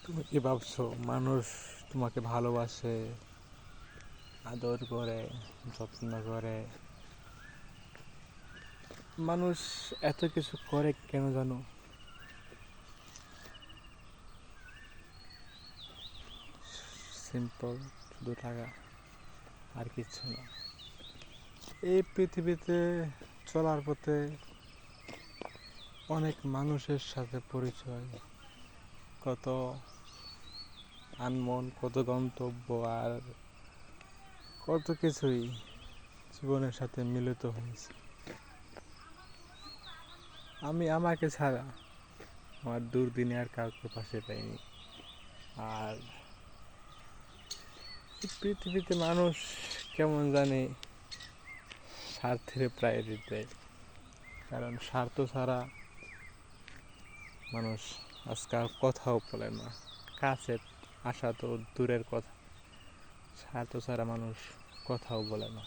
তুমি কি ভাবছো মানুষ তোমাকে ভালোবাসে, আদর করে, যত্ন করে? মানুষ এত কিছু করে কেন জানো? সিম্পল, শুধু টাকা, আর কিছু না। এই পৃথিবীতে চলার পথে অনেক মানুষের সাথে পরিচয়, কত আনমন, কত গন্তব্য, আর কত কিছুই জীবনের সাথে মিলিত হয়েছে। আমি আমাকে ছাড়া আমার দুর্দিনে আর কাউকে পাশে পাইনি। আর এই পৃথিবীতে মানুষ কেমন জানি স্বার্থের প্রায়োরিটি দেয়, কারণ স্বার্থ ছাড়া মানুষ আজকাল কথাও বলে না। কাছে আসা তো দূরের কথা, স্বার্থ ছাড়া মানুষ কথাও বলে না।